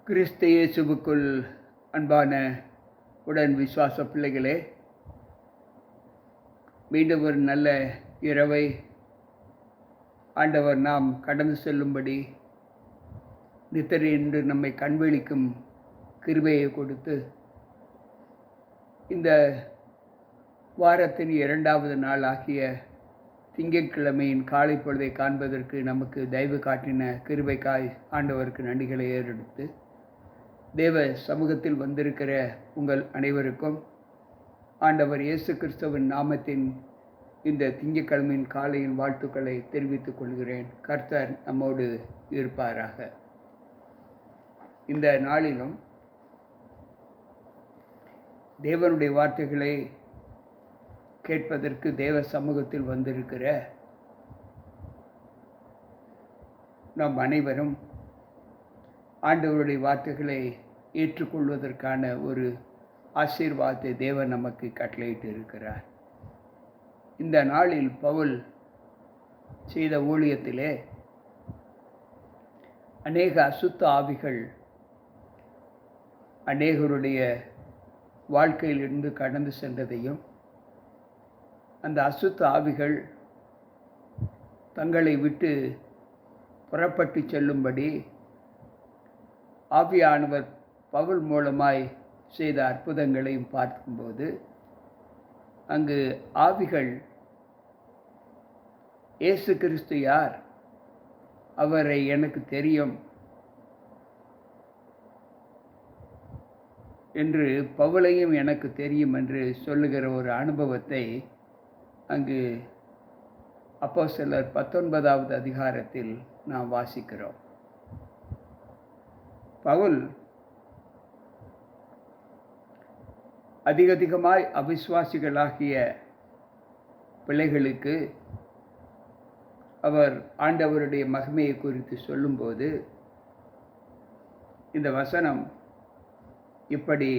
கிறிஸ்து இயேசுவுக்குள் அன்பான உடன் விசுவாச பிள்ளைகளே, மீண்டும் ஒரு நல்ல இரவை ஆண்டவர் நாம் கடந்து செல்லும்படி நித்திரை என்று நம்மை கண்விழிக்கும் கிருபையை கொடுத்து இந்த வாரத்தின் 2வது நாள் ஆகிய திங்கட்கிழமையின் காலை பொழுதை காண்பதற்கு நமக்கு தயவு காட்டின கிருபைக்காய் ஆண்டவருக்கு நன்றிகளை ஏறெடுத்து தேவ சமூகத்தில் வந்திருக்கிற உங்கள் அனைவருக்கும் ஆண்டவர் இயேசு கிறிஸ்துவின் நாமத்தின் இந்த திங்கட்கிழமையின் காலையின் வாழ்த்துக்களை தெரிவித்துக் கொள்கிறேன். கர்த்தர் நம்மோடு இருப்பாராக. இந்த நாளிலும் தேவனுடைய வார்த்தைகளை கேட்பதற்கு தேவ சமூகத்தில் வந்திருக்கிற நாம் அனைவரும் ஆண்டவருடைய வார்த்தைகளை ஏற்றுக்கொள்வதற்கான ஒரு ஆசீர்வாதத்தை தேவன் நமக்கு கட்டளையிட்டு இருக்கிறார். இந்த நாளில் பவுல் செய்த ஊழியத்திலே அநேக அசுத்த ஆவிகள் அநேகருடைய வாழ்க்கையிலிருந்து கடந்து சென்றதையும், அந்த அசுத்த ஆவிகள் தங்களை விட்டு புறப்பட்டு செல்லும்படி ஆவியானவர் பவுல் மூலமாய் செய்த அற்புதங்களையும் பார்க்கும்போது, அங்கு ஆவிகள் இயேசு கிறிஸ்து யார், அவரை எனக்கு தெரியும் என்று, பவுலையும் எனக்கு தெரியும் என்று சொல்லுகிற ஒரு அனுபவத்தை அங்கு அப்போஸ்தலர் 19வது அதிகாரத்தில் நாம் வாசிக்கிறோம். பவுல் அதிகமாய் அவிசுவாசிகளாகிய பிள்ளைகளுக்கு அவர் ஆண்டவருடைய மகிமையை குறித்து சொல்லும்போது, இந்த வசனம் இப்படி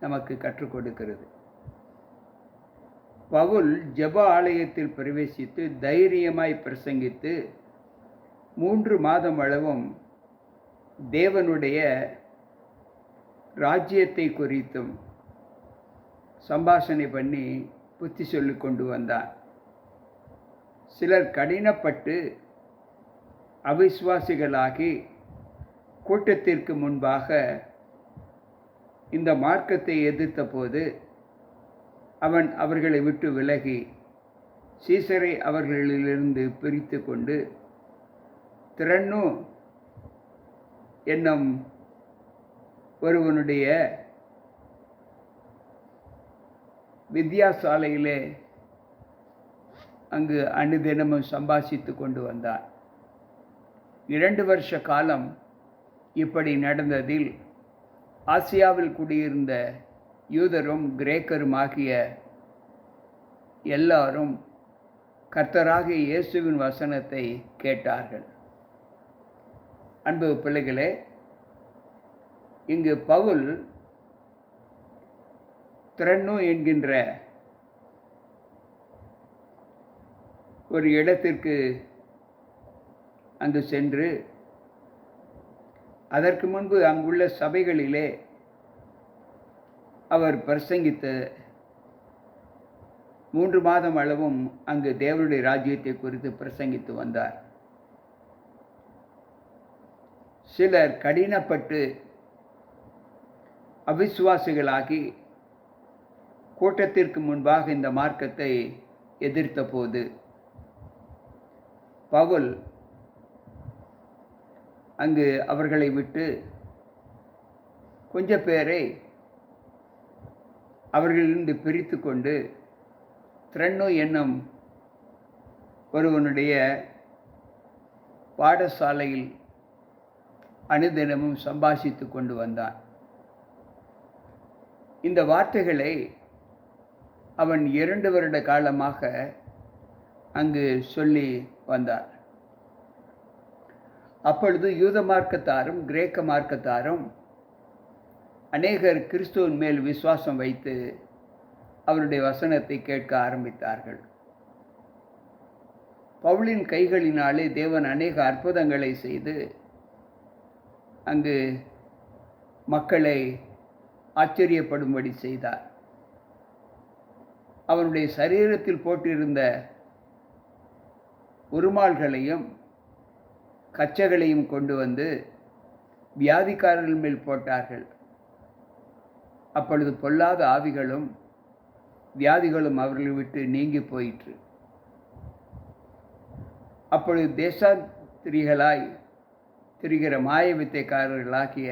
நமக்கு கற்றுக் கொடுக்கிறது. பவுல் ஜெப ஆலயத்தில் பிரவேசித்து தைரியமாய் பிரசங்கித்து 3 மாதம் அளவும் தேவனுடைய ராஜ்யத்தை குறித்தும் சம்பாஷணை பண்ணி புத்தி சொல்லி கொண்டு வந்தார். சிலர் கடினப்பட்டு அவிசுவாசிகளாகி கூட்டத்திற்கு முன்பாக இந்த மார்க்கத்தை எதிர்த்த போது அவன் அவர்களை விட்டு விலகி சீசரை அவர்களிலிருந்து பிரித்து கொண்டு திரன்னு என்னும் ஒருவனுடைய வித்யாசாலையிலே அங்கு அனுதினமும் சம்பாஷித்து கொண்டு வந்தார். 2 வருஷ காலம் இப்படி நடந்ததில் ஆசியாவில் குடியிருந்த யூதரும் கிரேக்கரும் ஆகிய எல்லாரும் கர்த்தராகிய இயேசுவின் வசனத்தை கேட்டார்கள். அன்பு பிள்ளைகளே, இங்கு பவுல் திரன்னு என்கின்ற ஒரு இடத்திற்கு அங்கு சென்று, அதற்கு முன்பு அங்குள்ள சபைகளிலே அவர் பிரசங்கித்து 3 மாதம் அளவும் அங்கு தேவனுடைய ராஜ்யத்தை குறித்து பிரசங்கித்து வந்தார். சிலர் கடினப்பட்டு அவிசுவாசிகளாகி கூட்டத்திற்கு முன்பாக இந்த மார்க்கத்தை எதிர்த்த போது பவுல் அங்கு அவர்களை விட்டு கொஞ்ச பேரை அவர்களிலிருந்து பிரித்து கொண்டு திரன்னு என்னும் ஒருவனுடைய பாடசாலையில் அனுதினமும் சம்பாஷித்து கொண்டு வந்தான். இந்த வார்த்தைகளை அவன் 2 வருட காலமாக அங்கு சொல்லி வந்தார். அப்பொழுது யூத மார்க்கத்தாரும் கிரேக்க மார்க்கத்தாரும் அநேகர் கிறிஸ்துவின் மேல் விசுவாசம் வைத்து அவருடைய வசனத்தை கேட்க ஆரம்பித்தார்கள். பவுலின் கைகளினாலே தேவன் அநேக அற்புதங்களை செய்து அங்கு மக்களை ஆச்சரியப்படும்படி செய்தார். அவனுடைய சரீரத்தில் போட்டிருந்த உருமால்களையும் கச்சைகளையும் கொண்டு வந்து வியாதிக்காரர்கள் மேல் போட்டார்கள். அப்பொழுது பொல்லாத ஆவிகளும் வியாதிகளும் அவர்களை விட்டு நீங்கி போயிற்று. அப்பொழுது தேசாந்திரிகளாய் திரிகிற மாய வித்தைக்காரர்களாகிய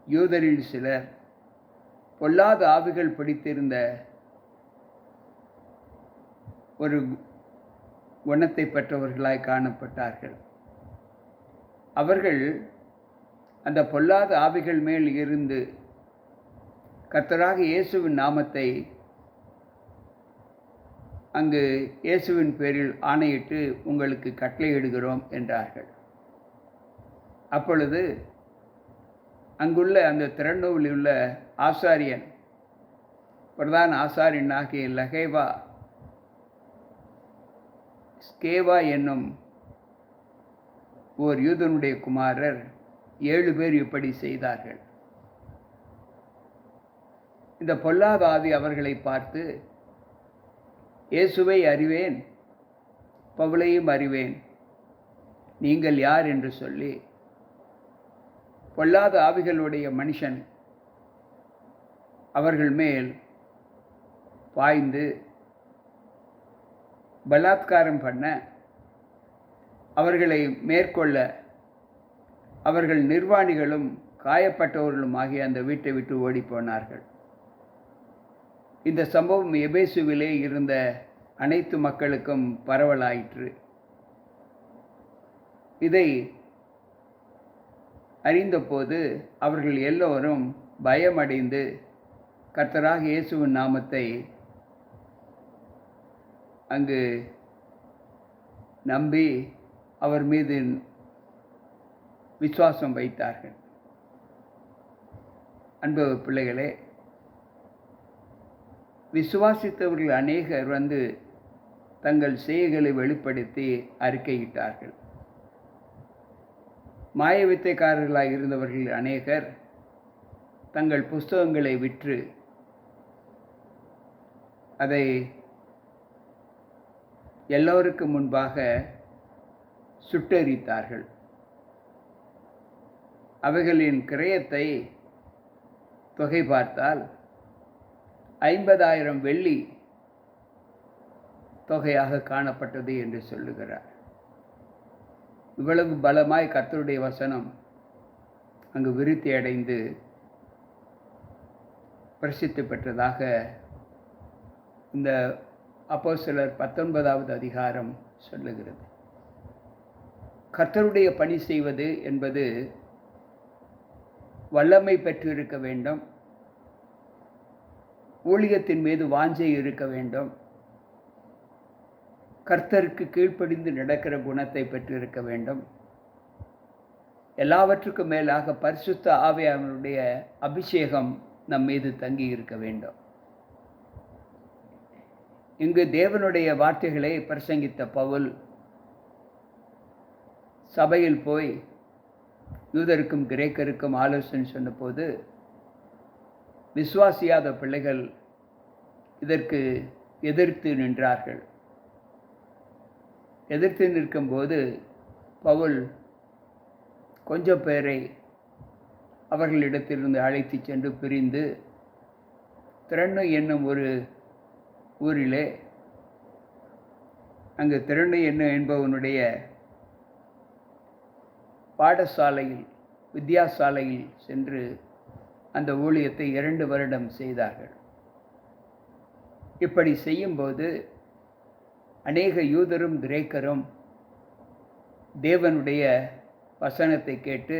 யூதரில் சிலர் பொல்லாத ஆவிகள் பிடித்திருந்த ஒரு குணத்தை பெற்றவர்களாய் காணப்பட்டார்கள். அவர்கள் அந்த பொல்லாத ஆவிகள் மேல் இருந்து கர்த்தராகிய இயேசுவின் நாமத்தை அங்கு இயேசுவின் பேரில் ஆணையிட்டு உங்களுக்கு கட்டளையிடுகிறோம் என்றார்கள். அப்பொழுது அங்குள்ள அந்த திரண்டோவில் உள்ள ஆசாரியன், பிரதான ஆசாரியனாகிய ஸ்கேவா என்னும் ஓர் யூதனுடைய குமாரர் 7 பேர் இப்படி செய்தார்கள். இந்த பொல்லாத ஆவி அவர்களை பார்த்து, இயேசுவை அறிவேன், பவுலையும் அறிவேன், நீங்கள் யார் என்று சொல்லி பொல்லாத ஆவிகளுடைய மனுஷன் அவர்கள் மேல் பாய்ந்து பலாத்காரம் பண்ண, அவர்களை மேற்கொள்ள அவர்கள் நிர்வாணிகளும் காயப்பட்டவர்களும் ஆகிய அந்த வீட்டை விட்டு ஓடிப்போனார்கள். இந்த சம்பவம் எபேசுவிலே இருந்த அனைத்து மக்களுக்கும் பரவலாயிற்று. இதை அறிந்தபோது அவர்கள் எல்லோரும் பயமடைந்து கர்த்தராகிய இயேசுவின் நாமத்தை அங்கு நம்பி அவர் மீது விசுவாசம் வைத்தார்கள். அன்பு பிள்ளைகளே, விசுவாசித்தவர்கள் அநேகர் வந்து தங்கள் செய்கைகளை வெளிப்படுத்தி அறிக்கையிட்டார்கள். மாய வித்தைக்காரர்களாக இருந்தவர்கள் அநேகர் தங்கள் புஸ்தகங்களை விற்று அதை எல்லோருக்கும் முன்பாக சுட்டெரித்தார்கள். அவைகளின் கிரயத்தை தொகை பார்த்தால் 50,000 வெள்ளி தொகையாக காணப்பட்டது என்று சொல்லுகிறார். இவ்வளவு பலமாய் கர்த்தருடைய வசனம் அங்கு விருத்தி அடைந்து பிரசித்தி பெற்றதாக இந்த அப்போஸ்தலர் 19வது அதிகாரம் சொல்லுகிறது. கர்த்தருடைய பணி செய்வது என்பது வல்லமை பெற்று இருக்க வேண்டும், ஊழியத்தின் மீது வாஞ்சை இருக்க வேண்டும், கர்த்தருக்கு கீழ்ப்படிந்து நடக்கிற குணத்தை பெற்றிருக்க வேண்டும். எல்லாவற்றுக்கும் மேலாக பரிசுத்த ஆவியானவருடைய அபிஷேகம் நம் மீது தங்கி இருக்க வேண்டும். இங்கு தேவனுடைய வார்த்தைகளை பிரசங்கித்த பவுல் சபையில் போய் யூதருக்கும் கிரேக்கருக்கும் ஆலோசனை சொன்னபோது விசுவாசியாத பிள்ளைகள் இதற்கு எதிர்த்து நின்றார்கள். எதிர்த்து நிற்கும்போது பவுல் கொஞ்சம் பேரை அவர்களிடத்திலிருந்து அழைத்து சென்று பிரிந்து திரண்ணு என்னும் ஒரு ஊரிலே, அங்கு திரண்ணு என்பவனுடைய பாடசாலையில் வித்தியாசாலையில் சென்று அந்த ஊழியத்தை 2 வருடம் செய்தார்கள். இப்படி செய்யும்போது அநேக யூதரும் கிரேக்கரும் தேவனுடைய வசனத்தை கேட்டு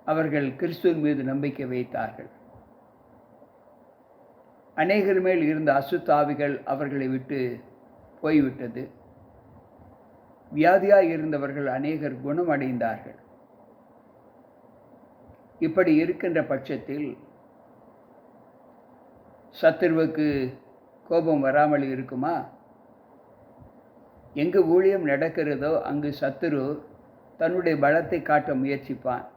அவர்கள் கிறிஸ்துவின் மீது நம்பிக்கை வைத்தார்கள். அநேகர் மேல் இருந்த அசுத்த ஆவிகள் அவர்களை விட்டு போய்விட்டது. வியாதியாய் இருந்தவர்கள் அநேகர் குணமடைந்தார்கள். இப்படி இருக்கின்ற பட்சத்தில் சத்துருவுக்கு கோபம் வராமல் இருக்குமா? எங்கு ஊழியம் நடக்கிறதோ அங்கு சத்துரு தன்னுடைய பலத்தை காட்ட முயற்சிப்பான்.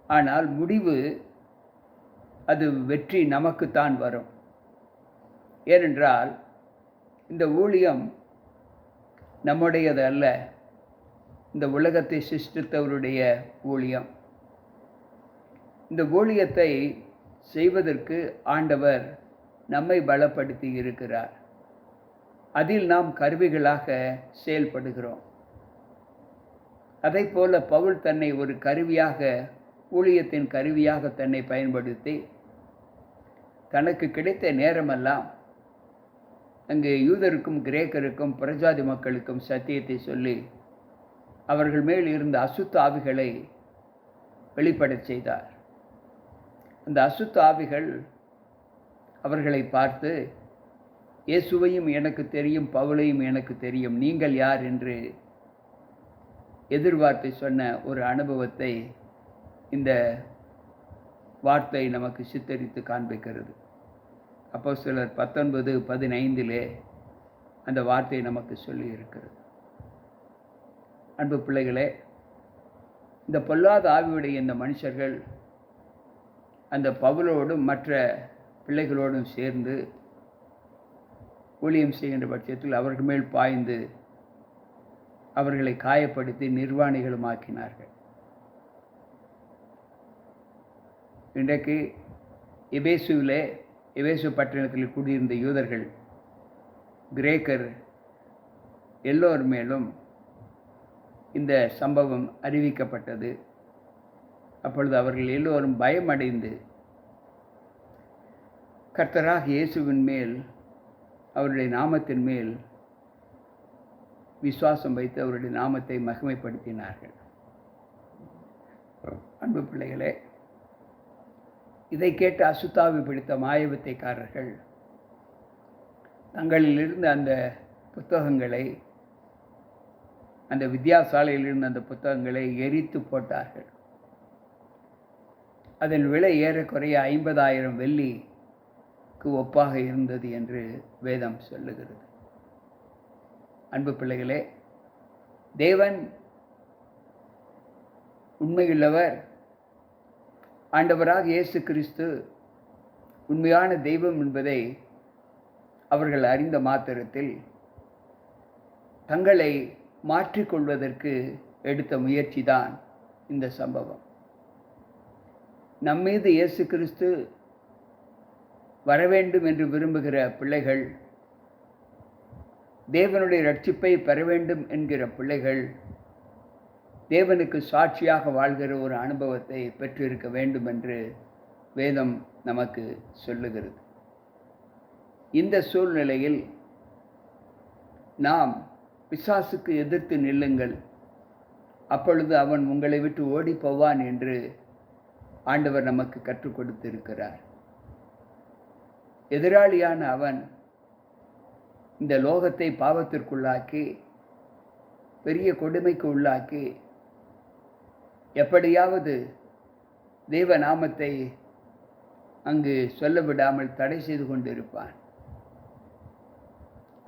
ஆனால் முடிவு அது வெற்றி நமக்குத்தான் வரும். ஏனென்றால் இந்த ஊழியம் நம்முடையது அல்ல, இந்த உலகத்தை சிருஷ்டித்தவருடைய ஊழியம். இந்த ஊழியத்தை செய்வதற்கு ஆண்டவர் நம்மை பலப்படுத்தி இருக்கிறார். அதில் நாம் கருவிகளாக செயல்படுகிறோம். அதைப்போல பவுல் தன்னை ஒரு கருவியாக, ஊழியத்தின் கருவியாக தன்னை பயன்படுத்தி தனக்கு கிடைத்த நேரமெல்லாம் அங்கு யூதருக்கும் கிரேக்கருக்கும் புறஜாதி மக்களுக்கும் சத்தியத்தை சொல்லி அவர்கள் மேல் இருந்த அசுத்த ஆவிகளை வெளிப்படச் செய்தார். அந்த அசுத்த ஆவிகள் அவர்களை பார்த்து, இயேசுவையும் எனக்கு தெரியும், பவுலையும் எனக்கு தெரியும், நீங்கள் யார் என்று எதிர்வார்த்தை சொன்ன ஒரு அனுபவத்தை இந்த வார்த்தை நமக்கு சித்தரித்து காண்பிக்கிறது. அப்போஸ்தலர் 19:15 அந்த வார்த்தை நமக்கு சொல்லி இருக்கிறது. அன்பு பிள்ளைகளே, இந்த பொல்லாத ஆவியுடைய இந்த மனுஷர்கள் அந்த பவுலோடும் மற்ற பிள்ளைகளோடும் சேர்ந்து ஊழியம் செய்கின்ற பட்சத்தில் அவர்கள் மேல் பாய்ந்து அவர்களை காயப்படுத்தி நிர்வாணிகளுமாக்கினார்கள். இன்றைக்கு எபேசு பட்டணத்தில் குடியிருந்த யூதர்கள், கிரேக்கர் எல்லோர் மேலும் இந்த சம்பவம் அறிவிக்கப்பட்டது. அப்பொழுது அவர்கள் எல்லோரும் பயமடைந்து கர்த்தராக இயேசுவின் மேல், அவருடைய நாமத்தின் மேல் விசுவாசம் வைத்து அவருடைய நாமத்தை மகிமைப்படுத்தினார்கள். அன்பு பிள்ளைகளே, இதை கேட்டு அசுத்தாவி பிடித்த மாயவித்தைக்காரர்கள் தங்களில் இருந்த அந்த புத்தகங்களை, அந்த வித்தியாசாலையில் இருந்த அந்த புத்தகங்களை எரித்து போட்டார்கள். அதன் விலை ஏறக்குறைய 50,000 வெள்ளிக்கு ஒப்பாக இருந்தது என்று வேதம் சொல்லுகிறது. அன்பு பிள்ளைகளே, தேவன் உண்மையுள்ளவர். ஆண்டவராக இயேசு கிறிஸ்து உண்மையான தெய்வம் என்பதை அவர்கள் அறிந்த மாத்திரத்தில் தங்களை மாற்றிக்கொள்வதற்கு எடுத்த முயற்சி தான் இந்த சம்பவம். நம்மீது இயேசு கிறிஸ்து வரவேண்டும் என்று விரும்புகிற பிள்ளைகள், தேவனுடைய ரட்சிப்பை பெற வேண்டும் என்கிற பிள்ளைகள், தேவனுக்கு சாட்சியாக வாழ்கிற ஒரு அனுபவத்தை பெற்றிருக்க வேண்டும் என்று வேதம் நமக்கு சொல்லுகிறது. இந்த சூழ்நிலையில் நாம் பிசாசுக்கு எதிர்த்து நில்லுங்கள், அப்பொழுது அவன் உங்களை விட்டு ஓடி போவான் என்று ஆண்டவர் நமக்கு கற்றுக் கொடுத்திருக்கிறார். எதிராளியான அவன் இந்த லோகத்தை பாவத்திற்குள்ளாக்கி, பெரிய கொடுமைக்கு உள்ளாக்கி, எப்படியாவது தெய்வ நாமத்தை அங்கு சொல்ல விடாமல் தடை செய்து கொண்டிருப்பான்.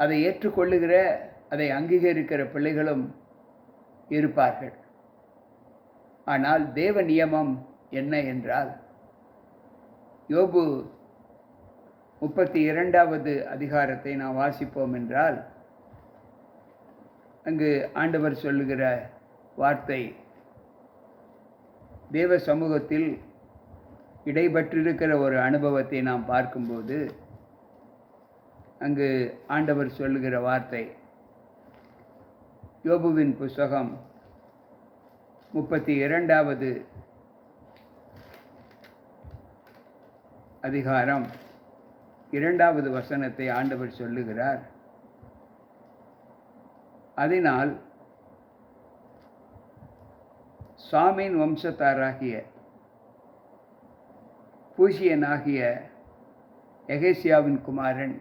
அதை ஏற்றுக்கொள்ளுகிற, அதை அங்கீகரிக்கிற பிள்ளைகளும் இருப்பார்கள். ஆனால் தேவ நியமம் என்ன என்றால், யோபு 32வது அதிகாரத்தை நாம் வாசிப்போம் என்றால், அங்கு ஆண்டவர் சொல்லுகிற வார்த்தை, தேவ சமூகத்தில் இடைபெற்றிருக்கிற ஒரு அனுபவத்தை நாம் பார்க்கும்போது அங்கு ஆண்டவர் சொல்லுகிற வார்த்தை, யோபுவின் புஸ்தகம் 32வது அதிகாரம் 2வது வசனத்தை ஆண்டவர் சொல்லுகிறார். அதனால் சாமின் வம்சத்தாராகிய பூசியனாகிய எகேசியாவின் குமாரன்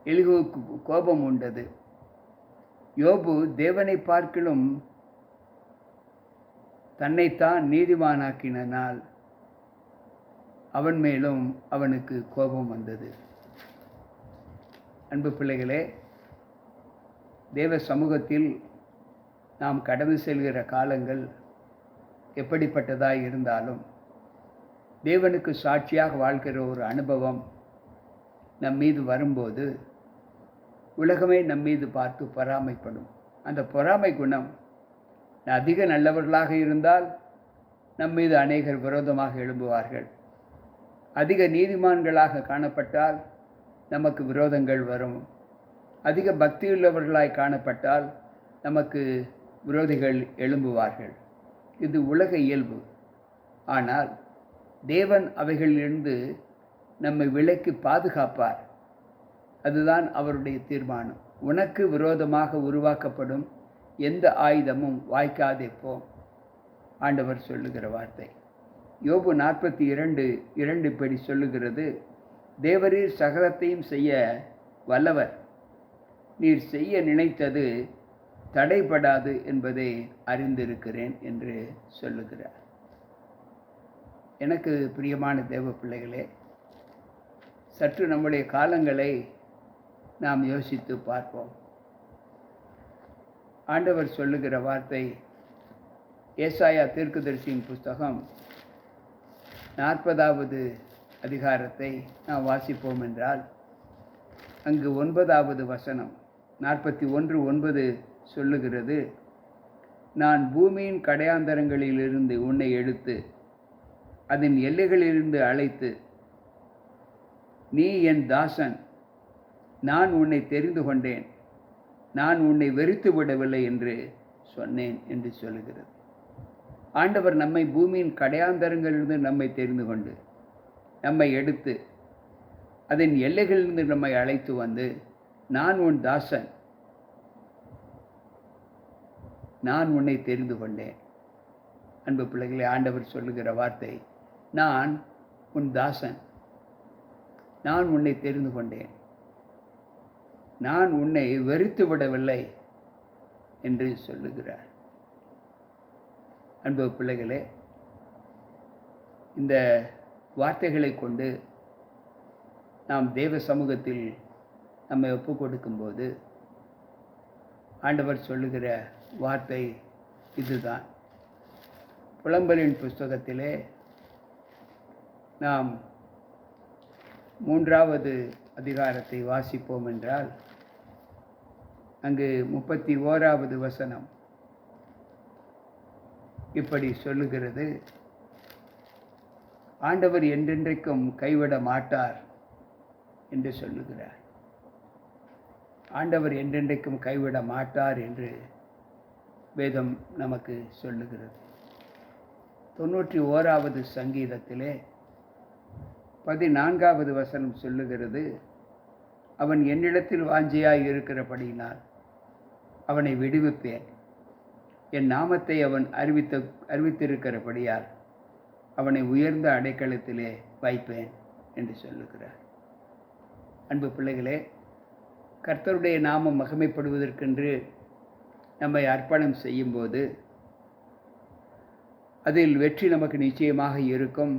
எலிகூவுக்கு கோபம் உண்டது. யோபு தேவனை பார்க்கிலும் தன்னைத்தான் நீதிமானாக்கினால் அவன் மேலும் அவனுக்கு கோபம் வந்தது. அன்பு பிள்ளைகளே, தேவ சமூகத்தில் நாம் கடந்து செல்கிற காலங்கள் எப்படிப்பட்டதாக இருந்தாலும் தேவனுக்கு சாட்சியாக வாழ்கிற ஒரு அனுபவம் நம் மீது வரும்போது உலகமே நம் மீது பார்த்து பொறாமைப்படும். அந்த பொறாமை குணம் அதிக நல்லவர்களாக இருந்தால் நம் மீது அநேகர் விரோதமாக எழும்புவார்கள். அதிக நீதிமான்களாக காணப்பட்டால் நமக்கு விரோதங்கள் வரும். அதிக பக்தியுள்ளவர்களாய் காணப்பட்டால் நமக்கு விரோதிகள் எழும்புவார்கள். இது உலக இயல்பு. ஆனால் தேவன் அவைகளிலிருந்து நம்மை விலக்கி பாதுகாப்பார். அதுதான் அவருடைய தீர்மானம். உனக்கு விரோதமாக உருவாக்கப்படும் எந்த ஆயுதமும் வாய்க்காதே போம், ஆண்டவர் சொல்லுகிற வார்த்தை. யோபு 42:2 இப்படி சொல்லுகிறது, தேவரீர் சகலத்தையும் செய்ய வல்லவர், நீர் செய்ய நினைத்தது தடைபடாது என்பதை அறிந்திருக்கிறேன் என்று சொல்லுகிறார். எனக்கு பிரியமான தேவ பிள்ளைகளே, சற்று நம்முடைய காலங்களை நாம் யோசித்து பார்ப்போம். ஆண்டவர் சொல்லுகிற வார்த்தை ஏசாயா தீர்க்கதரிசியின் புஸ்தகம் 40வது அதிகாரத்தை நாம் வாசிப்போம் என்றால், அங்கு 9வது வசனம் 41:9 சொல்லுகிறது, நான் பூமியின் கடையாந்தரங்களிலிருந்து உன்னை எடுத்து அதன் எல்லைகளிலிருந்து அழைத்து, நீ என் தாசன், நான் உன்னை தெரிந்து கொண்டேன், நான் உன்னை வெறுத்து விடவில்லை என்று சொன்னேன் என்று சொல்லுகிறது. ஆண்டவர் நம்மை பூமியின் கடையாந்தரங்களிலிருந்து நம்மை தெரிந்து கொண்டு நம்மை எடுத்து அதன் எல்லைகளிலிருந்து நம்மை அழைத்து வந்து, நான் உன் தாசன், நான் உன்னை தெரிந்து கொண்டேன். அன்பு பிள்ளைகளே, ஆண்டவர் சொல்லுகிற வார்த்தை, நான் உன் தாசன், நான் உன்னை தெரிந்து கொண்டேன், நான் உன்னை வெறுத்து விடவில்லை என்று சொல்லுகிறார். அன்பு பிள்ளைகளே, இந்த வார்த்தைகளை கொண்டு நாம் தேவ சமூகத்தில் நம்மை ஒப்பு கொடுக்கும்போது ஆண்டவர் சொல்லுகிற வார்த்தை இதுதான். புலம்பலின் புஸ்தகத்திலே நாம் 3வது அதிகாரத்தை வாசிப்போம் என்றால், அங்கு 31வது வசனம் இப்படி சொல்லுகிறது, ஆண்டவர் என்றென்றைக்கும் கைவிட மாட்டார் என்று சொல்லுகிறார். ஆண்டவர் என்றென்றைக்கும் கைவிட மாட்டார் என்று வேதம் நமக்கு சொல்லுகிறது. 91வது சங்கீதத்திலே 14வது வசனம் சொல்லுகிறது, அவன் என்னிடத்தில் வாஞ்சையாய் இருக்கிறபடியினால் அவனை விடுவிப்பேன், என் நாமத்தை அவன் அறிவித்திருக்கிறபடியால் அவனை உயர்ந்த அடைக்கலத்திலே வைப்பேன் என்று சொல்லுகிறார். அன்பு பிள்ளைகளே, கர்த்தருடைய நாமம் மகிமைப்படுவதற்கென்று நம்மை அர்ப்பணம் செய்யும்போது அதில் வெற்றி நமக்கு நிச்சயமாக இருக்கும்.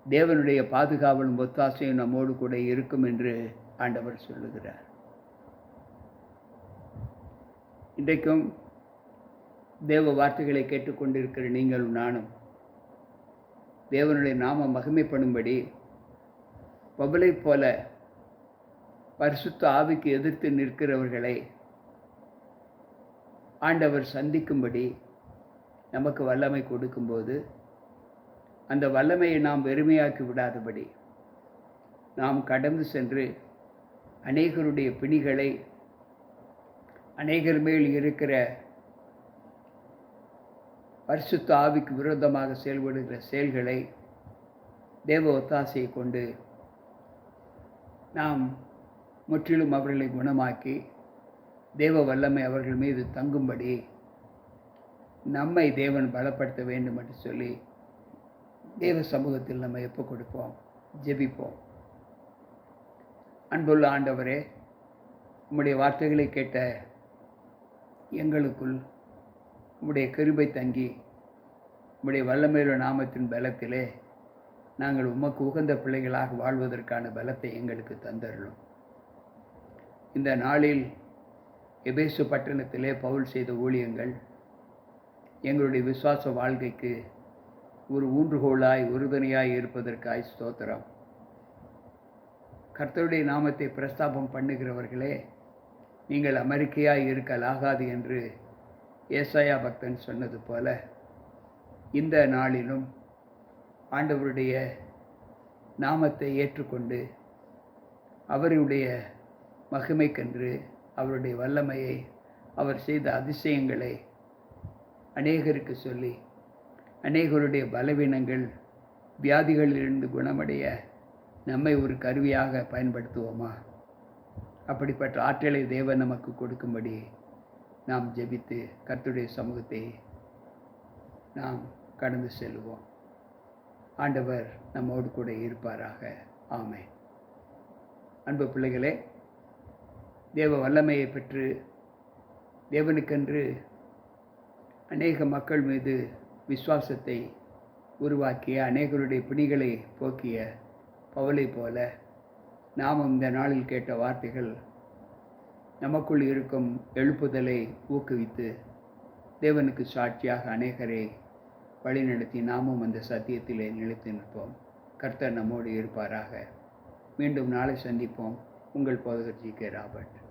தேவனுடைய பாதுகாவலும் ஒத்தாசையும் நம்மோடு கூட இருக்கும் என்று ஆண்டவர் சொல்லுகிறார். இன்றைக்கும் தேவ வார்த்தைகளை கேட்டுக்கொண்டிருக்கிற நீங்களும் நானும் தேவனுடைய நாமம் மகிமைப்படும்படி பவுலை போல பரிசுத்த ஆவிக்கு எதிர்த்து நிற்கிறவர்களை ஆண்டவர் சந்திக்கும்படி நமக்கு வல்லமை கொடுக்கும்போது, அந்த வல்லமையை நாம் வெறுமையாக்கி விடாதபடி நாம் கடந்து சென்று அநேகருடைய பிணிகளை, அநேகர் மேல் இருக்கிற பரிசுத்த ஆவிக்கு விரோதமாக செயல்படுகிற செயல்களை தேவ ஒத்தாசையை கொண்டு நாம் முற்றிலும் அவர்களை குணமாக்கி தேவ வல்லமை அவர்கள் மீது தங்கும்படி நம்மை தேவன் பலப்படுத்த வேண்டும் என்று சொல்லி தேவ சமூகத்தில் நம்ம எப்போ கொடுப்போம், ஜெபிப்போம். அன்புள்ள ஆண்டவரே, உம்முடைய வார்த்தைகளை கேட்ட எங்களுக்குள் உம்முடைய கிருபை தங்கி உம்முடைய வல்லமையுள்ள நாமத்தின் பலத்திலே நாங்கள் உமக்கு உகந்த பிள்ளைகளாக வாழ்வதற்கான பலத்தை எங்களுக்கு தந்தருளும். இந்த நாளில் எபேசு பட்டணத்திலே பவுல் செய்த ஊழியங்கள் எங்களுடைய விசுவாச வாழ்க்கைக்கு ஒரு ஊன்றுகோலாய் உறுதுணையாய் இருப்பதற்காய் ஸ்தோத்திரம். கர்த்தருடைய நாமத்தை பிரஸ்தாபம் பண்ணுகிறவர்களே, நீங்கள் அமெரிக்கையாய் இருக்கலாகாது என்று ஏசாயா பக்தன் சொன்னது போல, இந்த நாளிலும் ஆண்டவருடைய நாமத்தை ஏற்றுக்கொண்டு அவருடைய மகிமைக்கென்று அவருடைய வல்லமையை, அவர் செய்த அதிசயங்களை அநேகருக்கு சொல்லி அநேகருடைய பலவீனங்கள் வியாதிகளிலிருந்து குணமடைய நம்மை ஒரு கருவியாக பயன்படுத்துவோமா? அப்படிப்பட்ட ஆற்றலை தேவன் நமக்கு கொடுக்கும்படி நாம் ஜெபித்து கர்த்தருடைய சமூகத்தை நாம் கடந்து செல்வோம். ஆண்டவர் நம்மோடு கூட இருப்பாராக. ஆமென். அன்பு பிள்ளைகளே, தேவ வல்லமையை பெற்று தேவனுக்கென்று அநேக மக்கள் மீது விசுவாசத்தை உருவாக்கிய, அநேகருடைய பிணிகளை போக்கிய பவுலை போல நாம் இந்த நாளில் கேட்ட வார்த்தைகள் நமக்குள் இருக்கும் எழுப்புதலை ஊக்குவித்து தேவனுக்கு சாட்சியாக அநேகரை வழிநடத்தி நாமும் அந்த சத்தியத்திலே நிலைத்து நிற்போம். கர்த்தர் நம்மோடு இருப்பாராக. மீண்டும் நாளை சந்திப்போம். உங்கள் போதகர் ஜி.கே. ராபர்ட்.